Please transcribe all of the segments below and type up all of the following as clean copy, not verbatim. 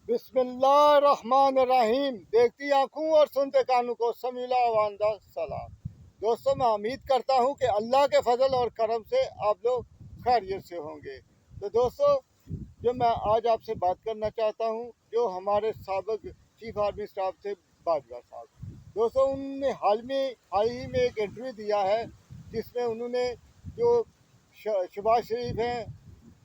बिस्मिल्लाहिर्रहमानिर्रहीम। देखती आंखों और सुनते कानों को समीला वांदा सलाम। दोस्तों, मैं उम्मीद करता हूं कि अल्लाह के फजल और करम से आप लोग खैरियत से होंगे। तो दोस्तों, जो मैं आज आपसे बात करना चाहता हूं, जो हमारे साबिक चीफ आर्मी स्टाफ थे बाजवा साहब। दोस्तों, उन्होंने हाल ही में एक इंटरव्यू दिया है जिसमें उन्होंने जो शहबाज शरीफ हैं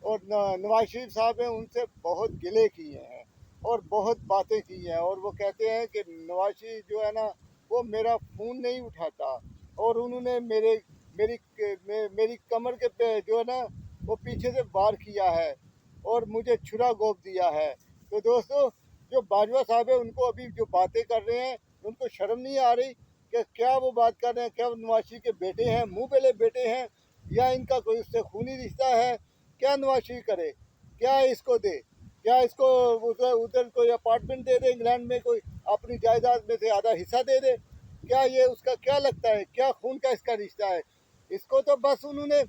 और नवाज शरीफ साहब हैं उनसे बहुत गिले किए हैं और बहुत बातें की हैं। और वो कहते हैं कि नवाज शरीफ जो है ना, वो मेरा फ़ोन नहीं उठाता और उन्होंने मेरी कमर के पे जो है ना, वो पीछे से वार किया है और मुझे छुरा गोप दिया है। तो दोस्तों, जो बाजवा साहब है उनको अभी जो बातें कर रहे हैं, उनको शर्म नहीं आ रही कि क्या वो बात कर रहे हैं? क्या वो नवाज शरीफ के बेटे हैं, मुँह बेले बेटे हैं, या इनका कोई उससे खूनी रिश्ता है? क्या नवाज शरीफ करे? क्या इसको दे? क्या इसको उधर उधर कोई अपार्टमेंट दे दे इंग्लैंड में, कोई अपनी जायदाद में से आधा हिस्सा दे दे? क्या ये उसका क्या लगता है? क्या खून का इसका रिश्ता है? इसको तो बस उन्होंने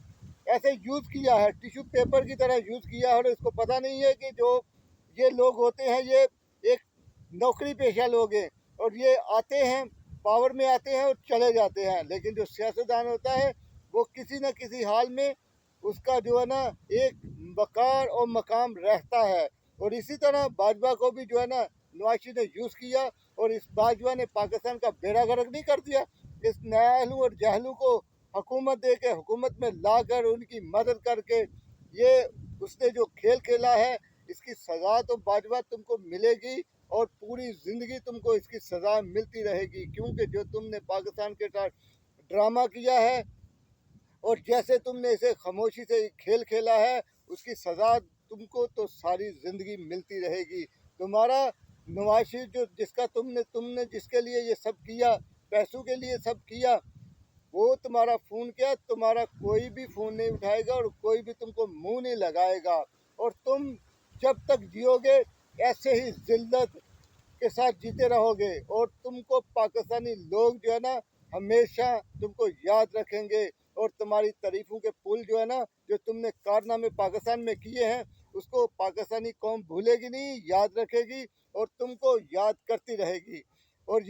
ऐसे यूज़ किया है, टिश्यू पेपर की तरह यूज़ किया है। और इसको पता नहीं है कि जो ये लोग होते हैं, ये एक नौकरी पेशा लोग हैं और ये आते हैं, पावर में आते हैं और चले जाते हैं। लेकिन जो सियासतदान होता है वो किसी न किसी हाल में उसका जो है ना एक वकार और मकाम रहता है। और इसी तरह बाजवा को भी जो है ना नवाज शरीफ ने यूज़ किया और इस बाजवा ने पाकिस्तान का बेड़ा गर्क नहीं कर दिया। इस नाअहलू और जहलू को हुकूमत दे के, हुकूमत में ला कर उनकी मदद करके ये उसने जो खेल खेला है, इसकी सज़ा तो बाजवा तुमको मिलेगी और पूरी ज़िंदगी तुमको इसकी सज़ा मिलती रहेगी। क्योंकि जो तुमने पाकिस्तान के साथ ड्रामा किया है और जैसे तुमने इसे खामोशी से खेल खेला है, उसकी सज़ा तुमको तो सारी ज़िंदगी मिलती रहेगी। तुम्हारा नवाज शरीफ जो तुमने जिसके लिए ये सब किया, पैसों के लिए सब किया, वो तुम्हारा फ़ोन क्या, तुम्हारा कोई भी फ़ोन नहीं उठाएगा और कोई भी तुमको मुंह नहीं लगाएगा। और तुम जब तक जियोगे ऐसे ही ज़िल्लत के साथ जीते रहोगे और तुमको पाकिस्तानी लोग जो है ना हमेशा तुमको याद रखेंगे। और तुम्हारी तारीफों के पुल जो है ना, जो तुमने कारनामे पाकिस्तान में किए हैं, उसको पाकिस्तानी कौम भूलेगी नहीं, याद रखेगी और तुमको याद करती रहेगी। और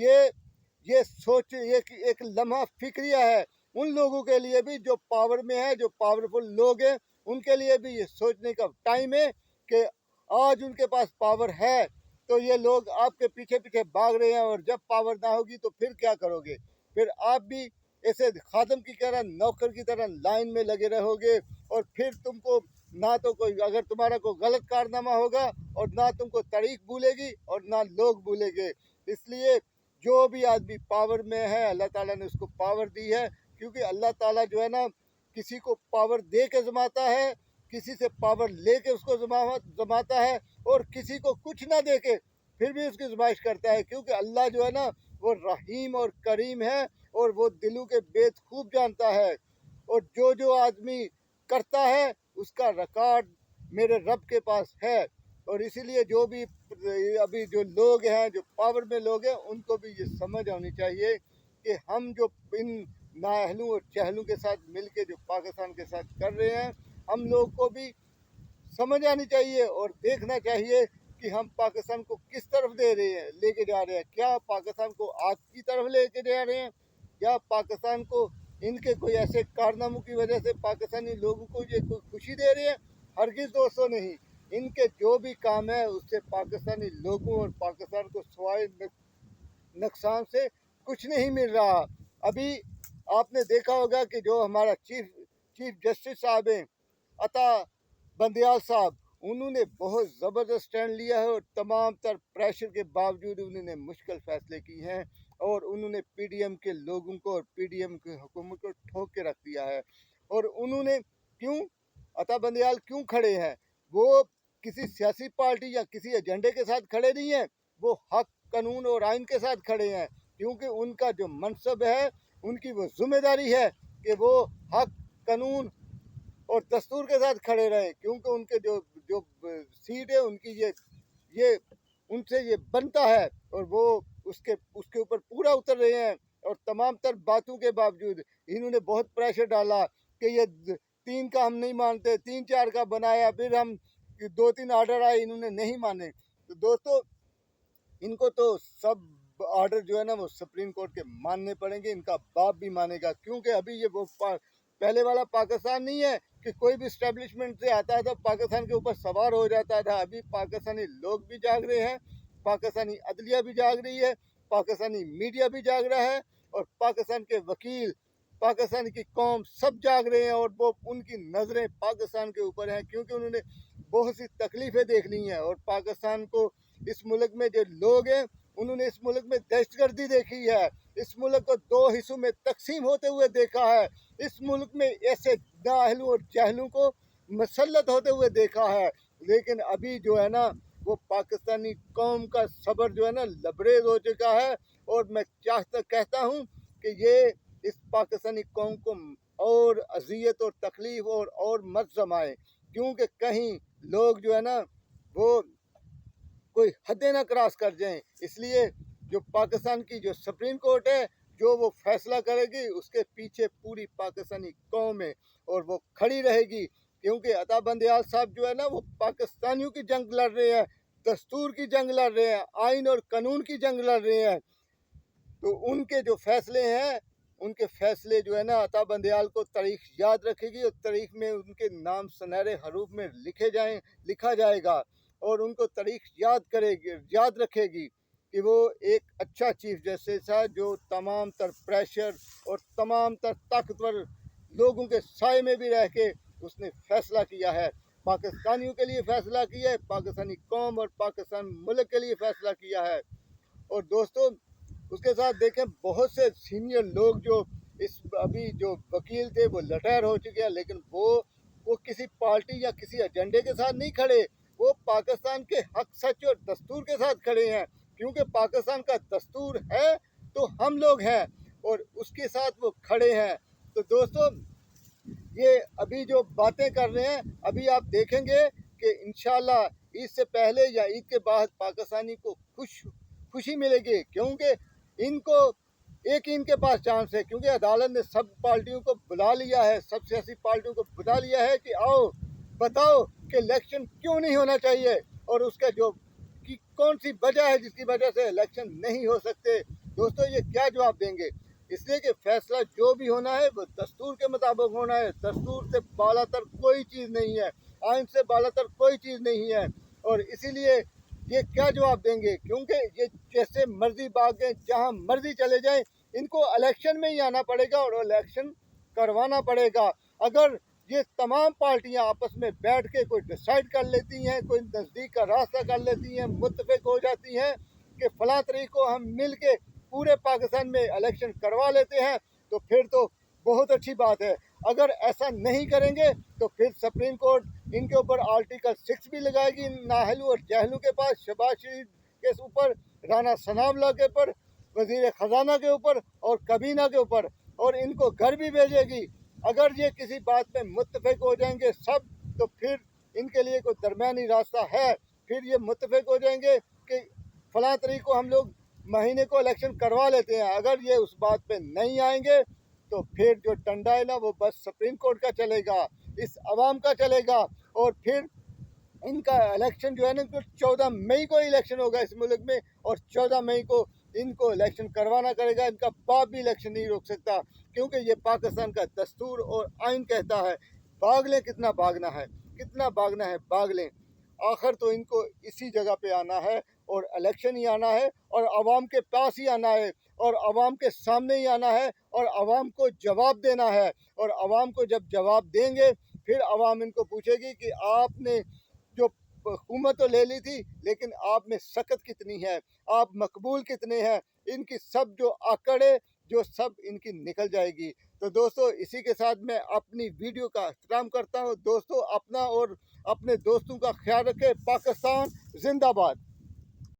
ये सोच एक लम्हा फिक्रिया है उन लोगों के लिए भी जो पावर में है, जो पावरफुल लोग हैं, उनके लिए भी ये सोचने का टाइम है कि आज उनके पास पावर है तो ये लोग आपके पीछे पीछे भाग रहे हैं और जब पावर ना होगी तो फिर क्या करोगे? फिर आप भी ऐसे खादम की तरह, नौकर की तरह लाइन में लगे रहोगे और फिर तुमको ना तो कोई, अगर तुम्हारा कोई गलत कारनामा होगा और ना तुमको तारीख भूलेगी और ना लोग भूलेंगे। इसलिए जो भी आदमी पावर में है, अल्लाह ताला ने उसको पावर दी है। क्योंकि अल्लाह ताला जो है ना किसी को पावर दे के जमाता है, किसी से पावर ले के उसको जमाता है और किसी को कुछ ना दे के फिर भी उसकी आजमाइश करता है। क्योंकि अल्लाह जो है ना वो रहीम और करीम है और वो दिलों के भेद खूब जानता है। और जो आदमी करता है उसका रिकॉर्ड मेरे रब के पास है। और इसीलिए जो भी अभी जो लोग हैं, जो पावर में लोग हैं, उनको भी ये समझ आनी चाहिए कि हम जो इन नाअहलों और चहलों के साथ मिलके जो पाकिस्तान के साथ कर रहे हैं, हम लोग को भी समझ आनी चाहिए और देखना चाहिए कि हम पाकिस्तान को किस तरफ दे रहे हैं, लेके जा रहे हैं। क्या पाकिस्तान को आग की तरफ लेके जा रहे हैं, या पाकिस्तान को इनके कोई ऐसे कारनामों की वजह से पाकिस्तानी लोगों को ये कोई खुशी दे रहे हैं? हरगिज़ दोस्तों नहीं। इनके जो भी काम है उससे पाकिस्तानी लोगों और पाकिस्तान को सवाए नुकसान से कुछ नहीं मिल रहा। अभी आपने देखा होगा कि जो हमारा चीफ जस्टिस साहब हैं, अता बंदयाल साहब, उन्होंने बहुत ज़बरदस्त स्टैंड लिया है और तमाम तर प्रेशर के बावजूद उन्होंने मुश्किल फ़ैसले किए हैं और उन्होंने पीडीएम के लोगों को और पीडीएम की हुकूमत को ठोक के रख दिया है। और उन्होंने क्यों, अता बंदयाल क्यों खड़े हैं? वो किसी सियासी पार्टी या किसी एजेंडे के साथ खड़े नहीं हैं, वो हक, कानून और आइन के साथ खड़े हैं। क्योंकि उनका जो मनसब है, उनकी वो जिम्मेदारी है कि वो हक, कानून और दस्तूर के साथ खड़े रहे। क्योंकि उनके जो जो सीट है उनकी ये उनसे ये बनता है और वो उसके ऊपर पूरा उतर रहे हैं। और तमाम तर बातों के बावजूद इन्होंने बहुत प्रेशर डाला कि ये 3 का हम नहीं मानते, 3-4 का बनाया, फिर हम 2-3 आर्डर आए, इन्होंने नहीं माने। तो दोस्तों इनको तो सब ऑर्डर जो है ना वो सुप्रीम कोर्ट के मानने पड़ेंगे, इनका बाप भी मानेगा, क्योंकि अभी ये वो पहले वाला पाकिस्तान नहीं है कि कोई भी स्टैब्लिशमेंट से आता था पाकिस्तान के ऊपर सवार हो जाता था। अभी पाकिस्तानी लोग भी जाग रहे हैं, पाकिस्तानी अदलिया भी जाग रही है, पाकिस्तानी मीडिया भी जाग रहा है, और पाकिस्तान के वकील, पाकिस्तान की कौम सब जाग रहे हैं, और वो उनकी नज़रें पाकिस्तान के ऊपर हैं, क्योंकि उन्होंने बहुत सी तकलीफ़ें देख ली हैं। और पाकिस्तान को, इस मुल्क में जो लोग हैं, उन्होंने इस मुल्क में दहशतगर्दी देखी है, इस मुल्क को 2 हिस्सों में तकसीम होते हुए देखा है, इस मुल्क में ऐसे नाअहलों और जहलों को मसल्लत होते हुए देखा है। लेकिन अभी जो है ना वो पाकिस्तानी कौम का सब्र जो है ना लबरेज हो चुका है, और मैं कहता हूँ कि ये इस पाकिस्तानी कौम को और अजियत और तकलीफ और मत जमाए, क्योंकि कहीं लोग जो है ना वो कोई हदें ना क्रॉस कर जाएं। इसलिए जो पाकिस्तान की जो सुप्रीम कोर्ट है, जो वो फैसला करेगी, उसके पीछे पूरी पाकिस्तानी कौम है और वो खड़ी रहेगी, क्योंकि अता बंदयाल साहब जो है ना वो पाकिस्तानियों की जंग लड़ रहे हैं, दस्तूर की जंग लड़ रहे हैं, आइन और कानून की जंग लड़ रहे हैं। तो उनके जो फैसले हैं, उनके फैसले जो है ना अता बंदयाल को तारीख याद रखेगी, और तारीख में उनके नाम सुनहरे हरूफ में लिखा जाएगा, और उनको तारीख याद रखेगी कि वो एक अच्छा चीफ जस्टिस था, जो तमाम तर प्रेशर और तमाम तर ताकतवर लोगों के साए में भी रह के उसने फैसला किया है, पाकिस्तानियों के लिए फैसला किया है, पाकिस्तानी कौम और पाकिस्तान मुल्क के लिए फैसला किया है। और दोस्तों उसके साथ देखें बहुत से सीनियर लोग जो इस अभी जो वकील थे वो रिटायर हो चुके हैं, लेकिन वो किसी पार्टी या किसी एजेंडे के साथ नहीं खड़े, वो पाकिस्तान के हक, सच और दस्तूर के साथ खड़े हैं, क्योंकि पाकिस्तान का दस्तूर है तो हम लोग हैं, और उसके साथ वो खड़े हैं। तो दोस्तों ये अभी जो बातें कर रहे हैं, अभी आप देखेंगे कि इंशाल्लाह ईद से पहले या ईद के बाद पाकिस्तानी को खुशी मिलेगी, क्योंकि इनको एक ही इनके पास चांस है, क्योंकि अदालत ने सब पार्टियों को बुला लिया है, सब सियासी पार्टियों को बुला लिया है कि आओ बताओ कि इलेक्शन क्यों नहीं होना चाहिए, और उसका जो कि कौन सी वजह है जिसकी वजह से इलेक्शन नहीं हो सकते। दोस्तों ये क्या जवाब देंगे? इसलिए कि फैसला जो भी होना है वो दस्तूर के मुताबिक होना है, दस्तूर से बालातर कोई चीज़ नहीं है, आइन से बालातर कोई चीज़ नहीं है। और इसीलिए ये क्या जवाब देंगे, क्योंकि ये जैसे मर्जी भागें, जहां मर्जी चले जाएं, इनको इलेक्शन में ही आना पड़ेगा और इलेक्शन करवाना पड़ेगा। अगर ये तमाम पार्टियां आपस में बैठ के कोई डिसाइड कर लेती हैं, कोई नज़दीक का रास्ता कर लेती हैं, मुत्तफिक हो जाती हैं कि फलां तारीख को हम मिल के पूरे पाकिस्तान में इलेक्शन करवा लेते हैं, तो फिर तो बहुत अच्छी बात है। अगर ऐसा नहीं करेंगे तो फिर सुप्रीम कोर्ट इनके ऊपर आर्टिकल 6 भी लगाएगी, नाहलू और जहलू के पास, शहबाज शरीफ के ऊपर, राना सनाउल्लाह के ऊपर, वजीर ख़जाना के ऊपर और कबीना के ऊपर, और इनको घर भी भेजेगी। अगर ये किसी बात में मुत्तफिक हो जाएंगे सब, तो फिर इनके लिए कोई दरमियानी रास्ता है, फिर ये मुत्तफिक हो जाएंगे कि फलां तारीख को हम लोग महीने को इलेक्शन करवा लेते हैं। अगर ये उस बात पे नहीं आएंगे तो फिर जो डंडा है ना वो बस सुप्रीम कोर्ट का चलेगा, इस अवाम का चलेगा, और फिर इनका इलेक्शन जो है ना, 14 मई को इलेक्शन होगा इस मुल्क में, और 14 मई को इनको इलेक्शन करवाना करेगा। इनका बाप भी इलेक्शन नहीं रोक सकता, क्योंकि ये पाकिस्तान का दस्तूर और आइन कहता है। भाग लें, कितना भागना है, कितना भागना है, भाग लें। आखिर तो इनको इसी जगह पे आना है, और इलेक्शन ही आना है, और आवाम के पास ही आना है, और आवाम के सामने ही आना है, और आवाम को जवाब देना है। और आवाम को जब जवाब देंगे, फिर आवाम इनको पूछेगी कि आपने जो हुकूमत तो ले ली थी, लेकिन आप में सकत कितनी है, आप मकबूल कितने हैं, इनकी सब जो आकड़े जो सब इनकी निकल जाएगी। तो दोस्तों इसी के साथ मैं अपनी वीडियो का इख्तिताम करता हूँ। दोस्तों अपना और अपने दोस्तों का ख्याल रखें। पाकिस्तान जिंदाबाद।